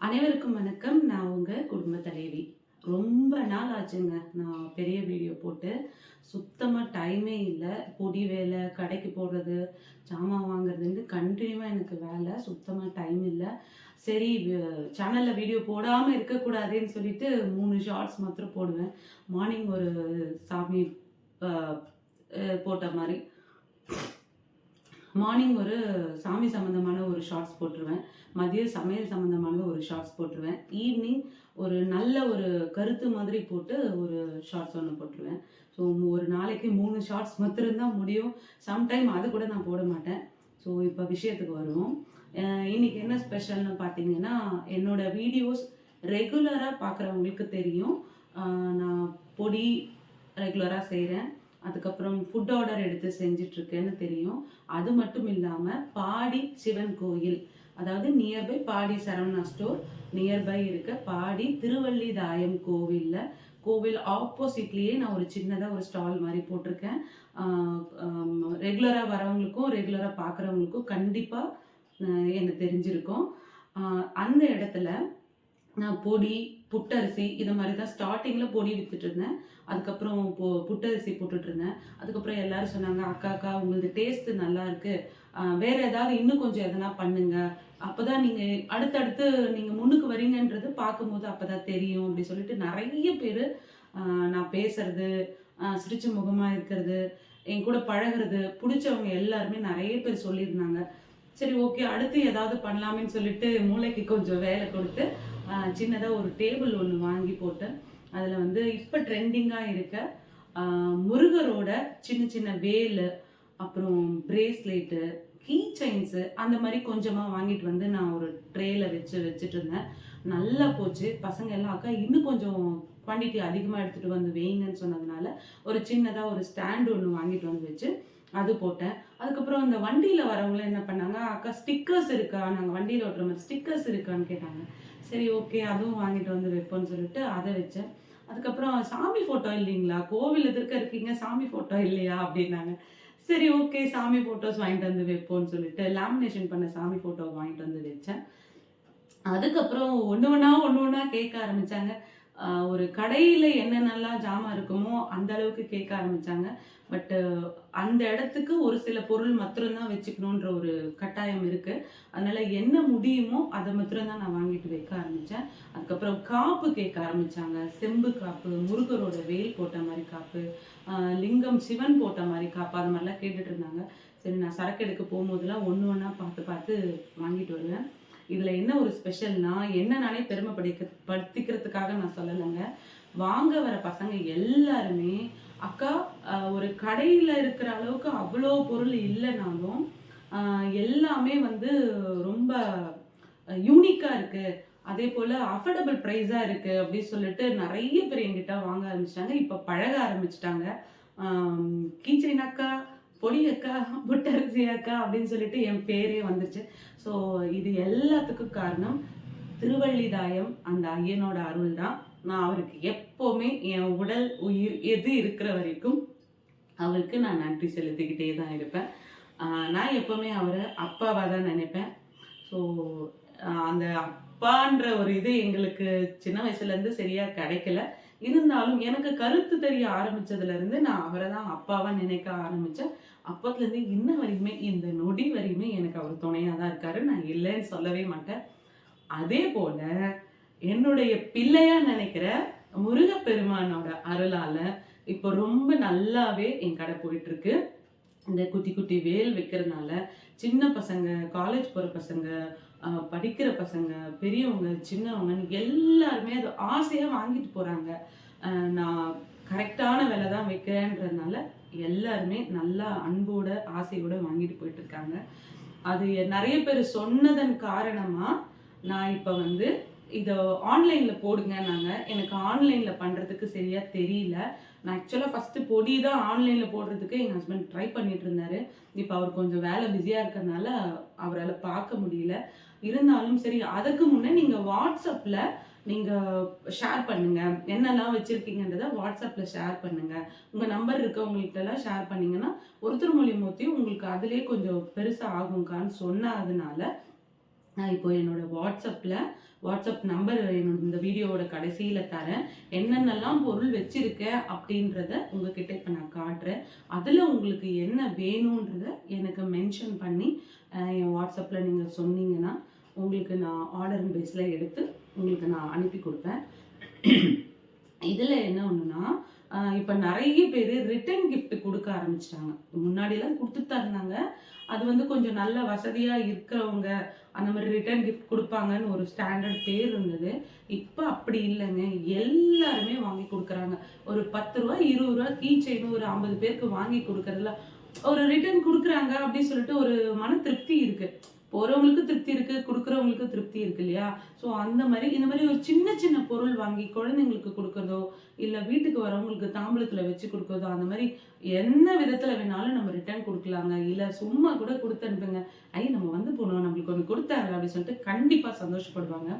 அனைவருக்கும் வணக்கம். நான் உங்க குடும்ப தலைவி. ரொம்ப நாள் ஆச்சுங்க நான் பெரிய வீடியோ போட்டு. சுத்தமா டைமே இல்ல. பொடி வேலை, கடைக்கு போடுறது, ஜாமான் வாங்குறதுன்னு கன்டினியூவா எனக்கு வேலை. சுத்தமா டைம் இல்ல. சரி, சேனல்ல வீடியோ போடாம இருக்கக்கூடாதுன்னு சொல்லிட்டு 3 ஷார்ட்ஸ் மாத்திரம் போடுவேன். மார்னிங் ஒரு சாமி அ அ போட்ட மாரி. மார்னிங் ஒரு சாமி சம்மந்தமான ஒரு ஷார்ட்ஸ் போட்டுருவேன். மதியம் சமையல் சம்மந்தமான ஒரு ஷார்ட்ஸ் போட்டுருவேன். ஈவினிங் ஒரு நல்ல ஒரு கருத்து மாதிரி போட்டு ஒரு ஷார்ட்ஸ் ஒன்று போட்டுருவேன். ஸோ ஒரு நாளைக்கு 3 ஷார்ட்ஸ் மாத்திரம் தான் முடியும். சம்டைம் அது கூட நான் போட மாட்டேன். ஸோ இப்போ விஷயத்துக்கு வருவோம். இன்னைக்கு என்ன ஸ்பெஷல்னு பார்த்தீங்கன்னா, என்னோட வீடியோஸ் ரெகுலராக பார்க்குறவங்களுக்கு தெரியும். நான் பொடி ரெகுலராக செய்கிறேன். அதுக்கப்புறம் ஃபுட் ஆர்டர் எடுத்து செஞ்சிட்ருக்கேன்னு தெரியும். அது மட்டும் இல்லாமல் பாடி சிவன் கோயில், அதாவது நியர்பை பாடி சரவணா ஸ்டோர் நியர்பை இருக்க பாடி திருவள்ளிதாயம் கோவில் ஆப்போசிட்லேயே நான் ஒரு சின்னதாக ஒரு ஸ்டால் மாதிரி போட்டிருக்கேன். ரெகுலராக வரவங்களுக்கும் ரெகுலராக பார்க்குறவங்களுக்கும் கண்டிப்பாக எனக்கு தெரிஞ்சிருக்கும். அந்த இடத்துல நான் பொடி, புட்டரிசி இது மாதிரி தான் ஸ்டார்டிங்கில் பொடி வித்துட்டு இருந்தேன். அதுக்கப்புறம் புட்டரிசி போட்டுட்டு இருந்தேன். அதுக்கப்புறம் எல்லாரும் சொன்னாங்க, அக்கா உங்களது டேஸ்ட் நல்லா இருக்கு, வேற ஏதாவது இன்னும் கொஞ்சம் எதனா பண்ணுங்க, அப்பதான் நீங்க அடுத்தடுத்து நீங்க முன்னுக்கு வரீங்கன்றது பார்க்கும்போது அப்பதான் தெரியும் அப்படி சொல்லிட்டு நிறைய பேர் நான் பேசுறது, சிரிச்ச முகமா இருக்கிறது, என் கூட பழகுறது பிடிச்சவங்க எல்லாருமே நிறைய பேர் சொல்லியிருந்தாங்க. சரி, ஓகே, அடுத்து ஏதாவது பண்ணலாமேன்னு சொல்லிட்டு மூளைக்கு கொஞ்சம் வேலை கொடுத்து சின்னதாக ஒரு டேபிள் ஒன்று வாங்கி போட்டு அதில் வந்து இப்போ ட்ரெண்டிங்காக இருக்க முருகரோட சின்ன சின்ன வேலு, அப்புறம் பிரேஸ்லெட்டு, கீ செயின்ஸு அந்த மாதிரி கொஞ்சமாக வாங்கிட்டு வந்து நான் ஒரு ட்ரேயில் வச்சுட்டு இருந்தேன். நல்லா போச்சு. பசங்க எல்லாம் அக்கா இன்னும் கொஞ்சம் குவான்டிட்டி அதிகமாக எடுத்துகிட்டு வந்து வைங்கன்னு சொன்னதுனால ஒரு சின்னதாக ஒரு ஸ்டாண்டு ஒன்று வாங்கிட்டு வந்து வச்சு அது போட்டேன். அதுக்கப்புறம் இந்த வண்டியில் வரவங்களும் என்ன பண்ணாங்க, அக்கா ஸ்டிக்கர்ஸ் இருக்கா, நாங்கள் வண்டியில் ஓட்டுற மாதிரி ஸ்டிக்கர்ஸ் இருக்கான்னு கேட்டாங்க. சரி, ஓகே, அதுவும் வாங்கிட்டு வந்து வைப்போம்னு சொல்லிட்டு அதை வச்சேன். அதுக்கப்புறம் சாமி ஃபோட்டோ இல்லைங்களா, கோவில் எதிர்க்க இருக்கீங்க, சாமி ஃபோட்டோ இல்லையா அப்படின்னாங்க. சரி, ஓகே, சாமி ஃபோட்டோஸ் வாங்கிட்டு வந்து வைப்போம்னு சொல்லிட்டு லேமினேஷன் பண்ண சாமி ஃபோட்டோ வாங்கிட்டு வந்து வச்சேன். அதுக்கப்புறம் ஒன்று ஒன்றா கேட்க ஆரம்பித்தாங்க. ஒரு கடையில் என்னென்னலாம் ஜாமான் இருக்குமோ அந்த அளவுக்கு கேட்க ஆரம்பித்தாங்க. பட்டு அந்த இடத்துக்கு ஒரு சில பொருள் மாத்திரம்தான் வச்சுக்கணுன்ற ஒரு கட்டாயம் இருக்குது. அதனால் என்ன முடியுமோ அதை மாத்திரம்தான் நான் வாங்கிட்டு வைக்க ஆரம்பித்தேன். அதுக்கப்புறம் காப்பு கேட்க ஆரம்பித்தாங்க. செம்பு காப்பு, முருகரோட வேல் போட்ட மாதிரி காப்பு, லிங்கம் சிவன் போட்ட மாதிரி காப்பு, அது மாதிரிலாம் கேட்டுட்டு இருந்தாங்க. சரி, நான் சரக்கு எடுக்க போகும்போதெல்லாம் ஒன்று ஒன்றா பார்த்து வாங்கிட்டு வருவேன். இதுல என்ன ஒரு ஸ்பெஷல்னா, என்ன நானே படுத்திக்கிறதுக்காக நான் சொல்லலைங்க. வாங்க வர பசங்க எல்லாருமே, அக்கா ஒரு கடையில இருக்கிற அளவுக்கு அவ்வளோ பொருள் இல்லைனாலும் எல்லாமே வந்து ரொம்ப யூனிக்கா இருக்கு, அதே போல அஃபோர்டபுள் ப்ரைஸா இருக்கு அப்படின்னு சொல்லிட்டு நிறைய பேர் என்கிட்ட வாங்க ஆரம்பிச்சிட்டாங்க. இப்ப பழக ஆரம்பிச்சிட்டாங்க. கீச்சைன் அக்கா, பொடி அக்கா, புட்டரிசி அக்கா அப்படின்னு சொல்லிட்டு என் பேரே வந்துச்சு. ஸோ இது எல்லாத்துக்கும் காரணம் திருவள்ளிதாயம் அந்த ஐயனோட அருள் தான். நான் அவருக்கு எப்போவுமே என் உடல் உயிர் எது இருக்கிற வரைக்கும் அவருக்கு நான் நன்றி செலுத்திக்கிட்டே தான் இருப்பேன். நான் எப்போவுமே அவரை அப்பாவாக தான் நினைப்பேன். ஸோ அந்த அப்பான்ற ஒரு இது எங்களுக்கு சின்ன வயசுலேருந்து சரியாக கிடைக்கல. இருந்தாலும் எனக்கு கருத்து தெரிய ஆரம்பிச்சதுலேருந்து நான் அவரை தான் அப்பாவாக நினைக்க ஆரம்பித்தேன். அப்போத்துலேருந்து இன்ன வரைக்குமே, இந்த நொடி வரையுமே எனக்கு அவர் துணையாக தான் இருக்காரு. நான் இல்லைன்னு சொல்லவே மாட்டேன். அதே போல் என்னுடைய பிள்ளையாக நினைக்கிற முருகப்பெருமானோட அருளால் இப்போ ரொம்ப நல்லாவே என் கடை போயிட்டுருக்கு. இந்த குட்டி குட்டி வேல் வைக்கிறதுனால சின்ன பசங்க, காலேஜ் போகிற பசங்க, படிக்கிற பசங்க, பெரியவங்க, சின்னவங்க எல்லாருமே அது ஆசையாக வாங்கிட்டு போகிறாங்க. நான் கரெக்டான விலை தான் வைக்கிறேன்றதுனால எல்லாருமே நல்லா அன்போட ஆசையோட வாங்கிட்டு போயிட்டு இருக்காங்க. அது நிறைய பேர் சொன்னதன் காரணமாக நான் இப்போ வந்து இதை ஆன்லைனில் போடுங்கன்னாங்க. எனக்கு ஆன்லைனில் பண்ணுறதுக்கு சரியாக தெரியல. நான் ஆக்சுவலாக ஃபஸ்ட்டு பொடி தான் ஆன்லைனில் போடுறதுக்கு எங்கள் ஹஸ்பண்ட் ட்ரை பண்ணிட்டு இருந்தாரு. இப்போ அவர் கொஞ்சம் வேலை பிஸியாக இருக்கிறதுனால அவரால் பார்க்க முடியல. இருந்தாலும் சரி, அதுக்கு முன்னே நீங்கள் வாட்ஸ்அப்பில் நீங்கள் ஷேர் பண்ணுங்கள், என்னெல்லாம் வச்சுருக்கீங்கன்றதை வாட்ஸ்அப்பில் ஷேர் பண்ணுங்கள். உங்கள் நம்பர் இருக்கவங்கள்ட்டெல்லாம் ஷேர் பண்ணிங்கன்னா ஒருத்தர் மூலியமோத்தையும் உங்களுக்கு அதிலே கொஞ்சம் பெருசாக ஆகுங்கான்னு சொன்னதுனால இப்போ என்னோட வாட்ஸ்அப் நம்பர் என்னோட இந்த வீடியோவோட கடைசியில் தரேன். என்னென்னலாம் பொருள் வச்சிருக்கேன் அப்படின்றத உங்ககிட்ட இப்போ நான் காட்டுறேன். அதில் உங்களுக்கு என்ன வேணுன்றத எனக்கு மென்ஷன் பண்ணி என் வாட்ஸ்அப்பில் நீங்கள் சொன்னீங்கன்னா உங்களுக்கு நான் ஆர்டர் பேஸில் எடுத்து உங்களுக்கு நான் அனுப்பி கொடுப்பேன். இதில் என்ன ஒன்றுனா, இப்போ நிறைய பேர் ரிட்டர்ன் கிஃப்ட் கொடுக்க ஆரம்பிச்சிட்டாங்க. முன்னாடிலாம் கொடுத்துட்டு தான் இருந்தாங்க. அது வந்து கொஞ்சம் நல்ல வசதியாக இருக்கிறவங்க அந்த மாதிரி ரிட்டர்ன் கிஃப்ட் கொடுப்பாங்கன்னு ஒரு ஸ்டாண்டர்ட் பேர் இருந்தது. இப்போ அப்படி இல்லைங்க, எல்லாருமே வாங்கி கொடுக்குறாங்க. ஒரு 10 ரூபா 20 ரூபா கீ செயின் ஒரு 50 பேருக்கு வாங்கி கொடுக்கறதுல ஒரு ரிட்டர்ன் கொடுக்குறாங்க அப்படின்னு சொல்லிட்டு ஒரு மன திருப்தி இருக்கு. போறவங்களுக்கு திருப்தி இருக்கு, கொடுக்குறவங்களுக்கு திருப்தி இருக்கு இல்லையா? ஸோ அந்த மாதிரி இந்த மாதிரி ஒரு சின்ன சின்ன பொருள் வாங்கி குழந்தைங்களுக்கு கொடுக்குறதோ, இல்லை வீட்டுக்கு வரவங்களுக்கு தாம்பூலத்தில் வச்சு கொடுக்குறதோ, அந்த மாதிரி என்ன விதத்தில் வேணாலும் நம்ம ரிட்டர்ன் கொடுக்கலாங்க. இல்லை சும்மா கூட கொடுத்து அனுப்புங்க. நம்ம வந்து போனோம், நம்மளுக்கு ஒன்று கொடுத்தாங்க அப்படின்னு சொல்லிட்டு கண்டிப்பாக சந்தோஷப்படுவாங்க.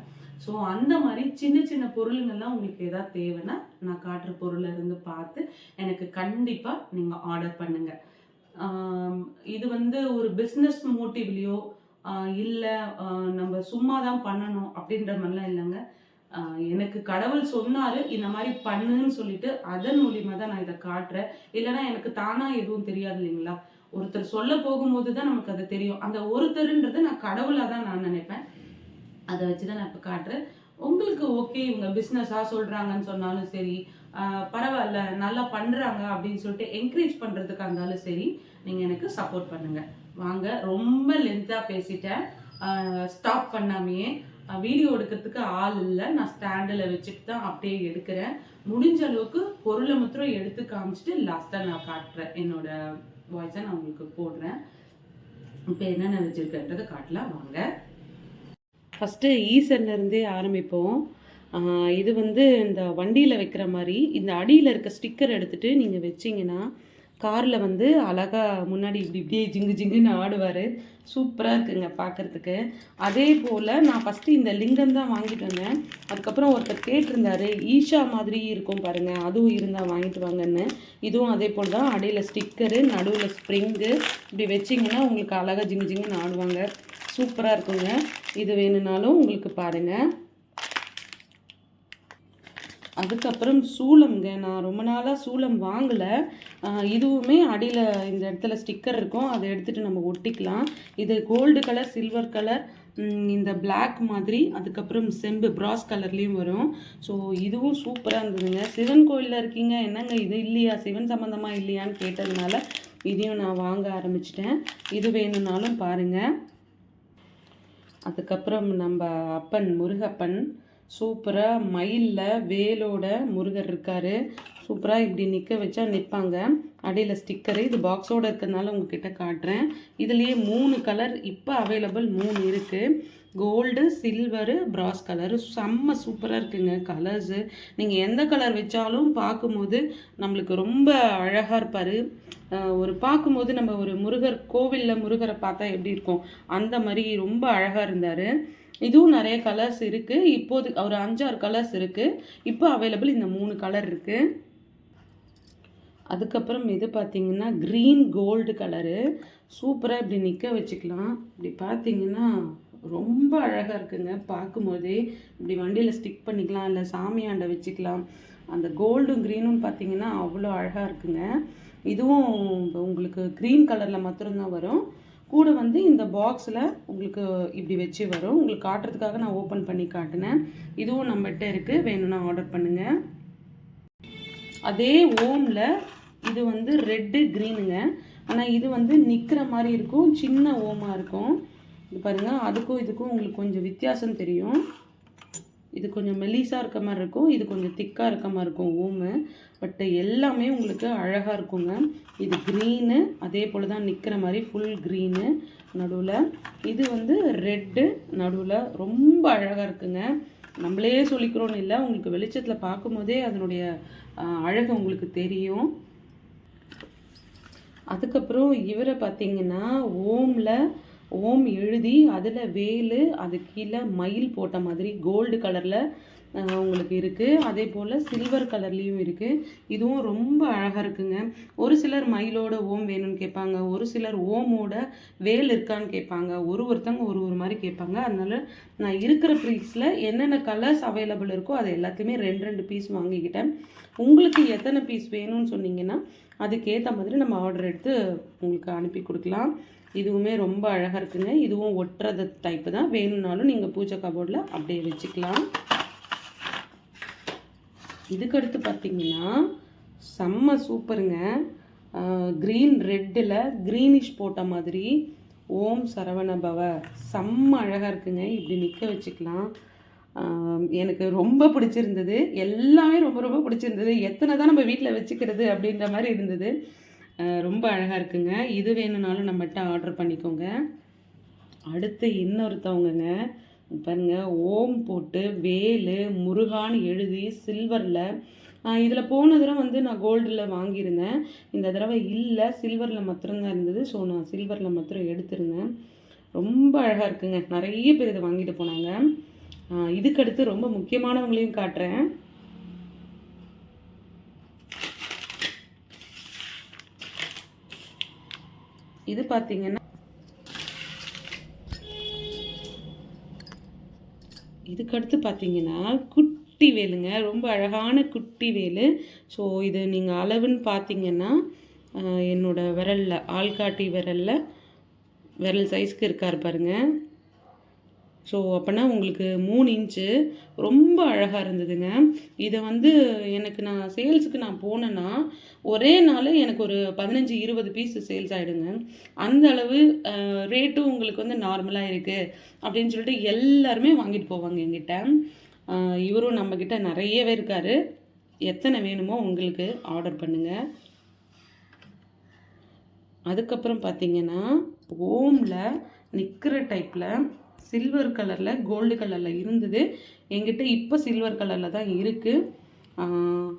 ஸோ அந்த மாதிரி சின்ன சின்ன பொருளுங்கள்லாம் உங்களுக்கு ஏதாவது தேவைன்னா நான் காட்டுற பொருளை இருந்து பார்த்து எனக்கு கண்டிப்பாக நீங்கள் ஆர்டர் பண்ணுங்க. இது வந்து ஒரு பிஸ்னஸ் மோட்டிவ்லையோ இல்லை நம்ம சும்மா தான் பண்ணணும் அப்படின்ற மாதிரிலாம் இல்லைங்க. எனக்கு கடவுள் சொன்னார் இந்த மாதிரி பண்ணுன்னு சொல்லிட்டு அதன் மூலியமா தான் நான் இதை காட்டுறேன். இல்லைன்னா எனக்கு தானாக எதுவும் தெரியாது இல்லைங்களா? ஒருத்தர் சொல்ல போகும்போது தான் நமக்கு அது தெரியும். அந்த ஒருத்தருன்றதை நான் கடவுளாக தான் நான் நினைப்பேன். அதை வச்சு தான் நான் இப்போ காட்டுறேன். உங்களுக்கு ஓகே இவங்க பிஸ்னஸாக சொல்கிறாங்கன்னு சொன்னாலும் சரி, பரவாயில்ல நல்லா பண்ணுறாங்க அப்படின்னு சொல்லிட்டு என்கரேஜ் பண்ணுறதுக்காக இருந்தாலும் சரி, நீங்கள் எனக்கு சப்போர்ட் பண்ணுங்கள். வாங்க, ரொம்ப லென்த்தாக பேசிட்டேன். ஸ்டாப் பண்ணாமையே வீடியோ எடுக்கிறதுக்கு ஆள் இல்லை. நான் ஸ்டாண்டில் வச்சுட்டு தான் அப்படியே எடுக்கிறேன். முடிஞ்ச அளவுக்கு பொருளை மாத்திரம் எடுத்து காமிச்சிட்டு லாஸ்ட்டாக நான் காட்டுறேன். என்னோட வாய்ஸை நான் உங்களுக்கு போடுறேன். இப்போ என்னென்ன வச்சுருக்கேன்றதை காட்டலாம் வாங்க. ஃபஸ்ட்டு ஈசன்லேருந்தே ஆரம்பிப்போம். இது வந்து இந்த வண்டியில் வைக்கிற மாதிரி இந்த அடியில் இருக்க ஸ்டிக்கர் எடுத்துகிட்டு நீங்கள் வச்சிங்கன்னா காரில் வந்து அழகாக முன்னாடி இப்படியே ஜிங்கு ஜிங்குன்னு ஆடுவார். சூப்பராக இருக்குங்க பார்க்குறதுக்கு. அதே போல் நான் ஃபஸ்ட்டு இந்த லிங்கம் தான் வாங்கிட்டு வந்தேன். அதுக்கப்புறம் ஒருத்தர் கேட்டிருந்தாரு ஈஷா மாதிரி இருக்கும் பாருங்கள், அதுவும் இருந்தால் வாங்கிட்டு வாங்கன்னு. இதுவும் அதே போல் தான், அடியில் ஸ்டிக்கரு, நடுவில் ஸ்ப்ரிங்கு, இப்படி வச்சிங்கன்னா உங்களுக்கு அழகாக ஜிங்கு ஜிங்குன்னு ஆடுவாங்க. சூப்பராக இருக்குங்க. இது வேணும்னாலும் உங்களுக்கு பாருங்கள். அதுக்கப்புறம் சூளம்ங்க. நான் ரொம்ப நாளாக சூளம் வாங்கலை. இதுவுமே அடியில் இந்த இடத்துல ஸ்டிக்கர் இருக்கும், அதை எடுத்துகிட்டு நம்ம ஒட்டிக்கலாம். இது கோல்டு கலர், சில்வர் கலர், இந்த பிளாக் மாதிரி, அதுக்கப்புறம் செம்பு பிராஸ் கலர்லேயும் வரும். ஸோ இதுவும் சூப்பராக இருந்ததுங்க. சிவன் கோயிலில் இருக்கீங்க, என்னங்க இது இல்லையா, சிவன் சம்மந்தமாக இல்லையான்னு கேட்டதுனால இதையும் நான் வாங்க ஆரம்பிச்சிட்டேன். இது வேணும்னாலும் பாருங்கள். அதுக்கப்புறம் நம்ம அப்பன் முருகப்பன் சூப்பராக மயிலில் வேலோட முருகர் இருக்கார். சூப்பராக இப்படி நிற்க வச்சா நிற்பாங்க. அடியில் ஸ்டிக்கரு, இது பாக்ஸோடு இருக்கிறதுனால உங்ககிட்ட காட்டுறேன். இதுலேயே 3 கலர் இப்போ அவைலபிள் 3 இருக்குது. கோல்டு, சில்வரு, பிராஸ் கலரு. செம்ம சூப்பராக இருக்குங்க கலர்ஸு. நீங்கள் எந்த கலர் வச்சாலும் பார்க்கும்போது நம்மளுக்கு ரொம்ப அழகாக இருப்பார். ஒரு பார்க்கும்போது நம்ம ஒரு முருகர் கோவிலில் முருகரை பார்த்தா எப்படி இருக்கும் அந்த மாதிரி ரொம்ப அழகாக இருந்தார். இதுவும் நிறைய கலர்ஸ் இருக்குது. இப்போது ஒரு 5-6 கலர்ஸ் இருக்குது. இப்போ அவைலபிள் இந்த 3 கலர் இருக்குது. அதுக்கப்புறம் இது பார்த்திங்கன்னா க்ரீன் கோல்டு கலரு. சூப்பராக இப்படி நிற்க வச்சுக்கலாம். இப்படி பார்த்திங்கன்னா ரொம்ப அழகாக இருக்குங்க. பார்க்கும்போதே இப்படி வண்டியில் ஸ்டிக் பண்ணிக்கலாம், இல்லை சாமியாண்டை வச்சுக்கலாம். அந்த கோல்டும் க்ரீனும் பார்த்திங்கன்னா அவ்வளோ அழகாக இருக்குங்க. இதுவும் உங்களுக்கு க்ரீன் கலரில் மாத்திரம்தான் வரும். கூட வந்து இந்த பாக்ஸில் உங்களுக்கு இப்படி வச்சு வரும். உங்களுக்கு காட்டுறதுக்காக நான் ஓப்பன் பண்ணி காட்டினேன். இதுவும் நம்மகிட்ட இருக்குது, வேணும்னா ஆர்டர் பண்ணுங்கள். அதே ஓமில் இது வந்து ரெட்டு க்ரீனுங்க. ஆனால் இது வந்து நிற்கிற மாதிரி இருக்கும், சின்ன ஓமாக இருக்கும். இது பாருங்கள், அதுக்கும் இதுக்கும் உங்களுக்கு கொஞ்சம் வித்தியாசம் தெரியும். இது கொஞ்சம் மெலிசாக இருக்க மாதிரி இருக்கும், இது கொஞ்சம் திக்காக இருக்க மாதிரி இருக்கும் ஓமு. பட் எல்லாமே உங்களுக்கு அழகாக இருக்குங்க. இது க்ரீனு, அதே போல் தான் நிற்கிற மாதிரி ஃபுல் க்ரீனு நடுவில். இது வந்து ரெட்டு நடுவில், ரொம்ப அழகாக இருக்குங்க. நம்மளே சொல்லிக்கிறோன்னு இல்லை, உங்களுக்கு வெளிச்சத்தில் பார்க்கும்போதே அதனுடைய அழகு உங்களுக்கு தெரியும். அதுக்கப்புறம் இவரை பார்த்திங்கன்னா ஓம் எழுதி அதில் வேலு, அது கீழே மயில் போட்ட மாதிரி கோல்டு கலரில் உங்களுக்கு இருக்குது. அதே போல் சில்வர் கலர்லேயும் இருக்குது. இதுவும் ரொம்ப அழகாக இருக்குங்க. ஒரு சிலர் மயிலோட ஓம் வேணும்னு கேட்பாங்க, ஒரு சிலர் ஓமோட வேல் இருக்கான்னு கேட்பாங்க, ஒருத்தவங்க ஒரு மாதிரி கேட்பாங்க. அதனால நான் இருக்கிற பீஸில் என்னென்ன கலர்ஸ் அவைலபிள் இருக்கோ அதை எல்லாத்தையுமே 2 பீஸ் வாங்கிக்கிட்டேன். உங்களுக்கு எத்தனை பீஸ் வேணும்னு சொன்னீங்கன்னா அதுக்கேற்ற மாதிரி நம்ம ஆர்டர் எடுத்து உங்களுக்கு அனுப்பி கொடுக்கலாம். இதுவுமே ரொம்ப அழகாக இருக்குங்க. இதுவும் ஒட்டுறது டைப்பு தான். வேணும்னாலும் நீங்கள் பூஜை கபோர்டில் அப்படியே வச்சுக்கலாம். இதுக்கடுத்து பார்த்தீங்கன்னா செம்ம சூப்பருங்க. க்ரீன் ரெட்டில் க்ரீனிஷ் போட்ட மாதிரி ஓம் சரவண பவ செம்ம அழகாக இருக்குங்க. இப்படி நிற்க வச்சுக்கலாம். எனக்கு ரொம்ப பிடிச்சிருந்தது. எல்லாமே ரொம்ப ரொம்ப பிடிச்சிருந்தது. எத்தனை தான் நம்ம வீட்டில் வச்சுக்கிறது அப்படின்ற மாதிரி இருந்தது. ரொம்ப அழகாக இருக்குங்க. இது வேணும்னாலும் நம்மகிட்ட ஆர்டர் பண்ணிக்கோங்க. அடுத்து இன்னொருத்தவங்கங்க பாருங்க, ஓம் போட்டு வேலு முருகான்னு எழுதி சில்வரில், இதில் போன தடவை வந்து நான் கோல்டில் வாங்கியிருந்தேன். இந்த தடவை இல்லை, சில்வரில் மாத்திரம்தான் இருந்தது. ஸோ நான் சில்வரில் மாத்திரம் எடுத்திருந்தேன். ரொம்ப அழகாக இருக்குங்க. நிறைய பேர் இதை வாங்கிட்டு போனாங்க. இதுக்கடுத்து ரொம்ப முக்கியமானவங்களையும் காட்டுறேன். இது பார்த்தீங்கன்னா இதுக்கடுத்து பார்த்தீங்கன்னா குட்டி வேலுங்க. ரொம்ப அழகான குட்டி வேலு. ஸோ இது நீங்கள் அளவுன்னு பார்த்தீங்கன்னா என்னோடய விரலில், ஆள்காட்டி விரல் சைஸ்க்கு இருக்கார் பாருங்கள். ஸோ அப்போனா உங்களுக்கு 3 இன்ச்சு. ரொம்ப அழகாக இருந்ததுங்க. இதை வந்து எனக்கு நான் சேல்ஸுக்கு நான் போனேன்னா ஒரே நாள் எனக்கு ஒரு 15-20 பீஸ் சேல்ஸ் ஆகிடுங்க. அந்த அளவு ரேட்டும் உங்களுக்கு வந்து நார்மலாக இருக்குது அப்படின்னு சொல்லிட்டு எல்லாருமே வாங்கிட்டு போவாங்க என்கிட்ட. இவரும் நம்மக்கிட்ட நிறையவே இருக்கார். எத்தனை வேணுமோ உங்களுக்கு ஆர்டர் பண்ணுங்கள். அதுக்கப்புறம் பார்த்தீங்கன்னா ஓமில் நிற்கிற டைப்பில் சில்வர் கலரில் கோல்டு கலரில் இருந்தது. என்கிட்ட இப்போ சில்வர் கலரில் தான் இருக்குது.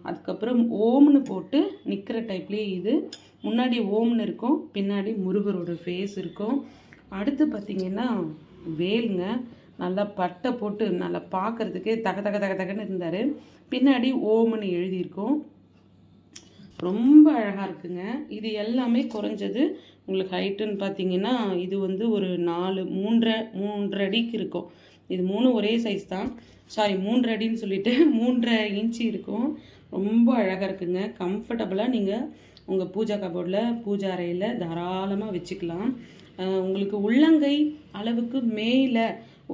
அதுக்கப்புறம் ஓம்னு போட்டு நிற்கிற டைப்லேயே இது முன்னாடி ஓம்னு இருக்கும், பின்னாடி முருகரோட ஃபேஸ் இருக்கும். அடுத்து பார்த்திங்கன்னா வேலுங்க. நல்லா பட்டை போட்டு நல்லா பார்க்குறதுக்கே தகன்னு இருந்தார். பின்னாடி ஓம்னு எழுதியிருக்கோம். ரொம்ப அழகாக இருக்குங்க. இது எல்லாமே குறைஞ்சது உங்களுக்கு ஹைட்டுன்னு பார்த்தீங்கன்னா இது வந்து ஒரு 3.5 அடிக்கு இருக்கும். இது 3 ஒரே சைஸ் தான். 3 அடின்னு சொல்லிட்டு 3.5 இன்ச்சு இருக்கும். ரொம்ப அழகாக இருக்குங்க. கம்ஃபர்டபுளாக நீங்கள் உங்கள் பூஜா கபோர்டில் பூஜா அறையில் தாராளமாக வச்சுக்கலாம். உங்களுக்கு உள்ளங்கை அளவுக்கு மேலே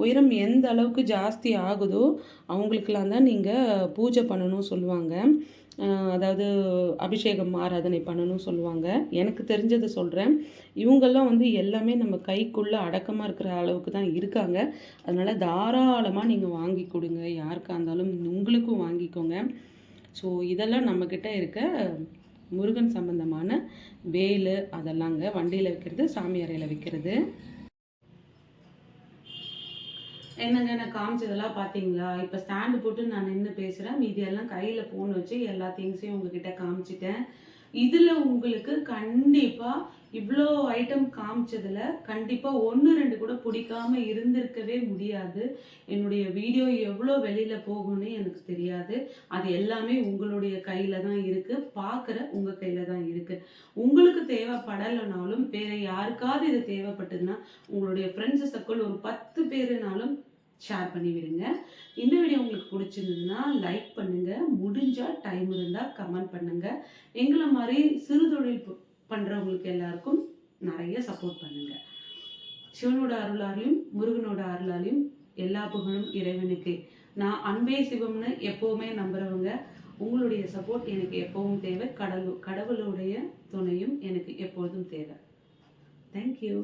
உயரம் எந்த அளவுக்கு ஜாஸ்தி ஆகுதோ அவங்களுக்கெல்லாம் தான் நீங்கள் பூஜை பண்ணணும் சொல்லுவாங்க. அதாவது அபிஷேகம் ஆராதனை பண்ணணும் சொல்லுவாங்க. எனக்கு தெரிஞ்சதை சொல்கிறேன். இவங்கெல்லாம் வந்து எல்லாமே நம்ம கைக்குள்ளே அடக்கமாக இருக்கிற அளவுக்கு தான் இருக்காங்க. அதனால் தாராளமாக நீங்கள் வாங்கி கொடுங்க. யாருக்காக இருந்தாலும் உங்களுக்கும் வாங்கிக்கோங்க. ஸோ இதெல்லாம் நம்மக்கிட்ட இருக்க முருகன் சம்பந்தமான வேலு அதெல்லாங்க. வண்டியில் வைக்கிறது, சாமி அறையில் வைக்கிறது. என்னங்க நான் காமிச்சதெல்லாம் பார்த்தீங்களா? இப்போ ஸ்டாண்டு போட்டு நான் நின்று பேசுகிறேன். மீதியெல்லாம் கையில் ஃபோன் வச்சு எல்லா திங்ஸையும் உங்ககிட்ட காமிச்சிட்டேன். இதில் உங்களுக்கு கண்டிப்பாக இவ்வளோ ஐட்டம் காமிச்சதில் கண்டிப்பாக 1-2 கூட பிடிக்காம இருந்திருக்கவே முடியாது. என்னுடைய வீடியோ எவ்வளோ வெளியில் போகும்னு எனக்கு தெரியாது. அது எல்லாமே உங்களுடைய கையில் தான் இருக்குது. பார்க்குற உங்கள் கையில் தான் இருக்குது. உங்களுக்கு தேவைப்படலைனாலும் வேறு யாருக்காவது இது தேவைப்பட்டதுன்னா உங்களுடைய ஃப்ரெண்ட்ஸ் சர்க்கிள் ஒரு 10 பேருனாலும் ஷேர் பண்ணி விடுங்க. இந்த வீடியோ உங்களுக்கு பிடிச்சிருந்ததுன்னா லைக் பண்ணுங்கள். முடிஞ்சால் டைம் இருந்தால் கமெண்ட் பண்ணுங்கள். எங்களை மாதிரி சிறு தொழில் பண்ணுறவங்களுக்கு எல்லாருக்கும் நிறைய சப்போர்ட் பண்ணுங்கள். சிவனோட அருளாலையும் முருகனோட அருளாலையும் எல்லா புகழும் இறைவனுக்கு. நான் அன்பே சிவம்னு எப்போவுமே நம்புகிறவங்க. உங்களுடைய சப்போர்ட் எனக்கு எப்பவும் தேவை. கடவுளுடைய துணையும் எனக்கு எப்பொழுதும் தேவை. தேங்க்யூ.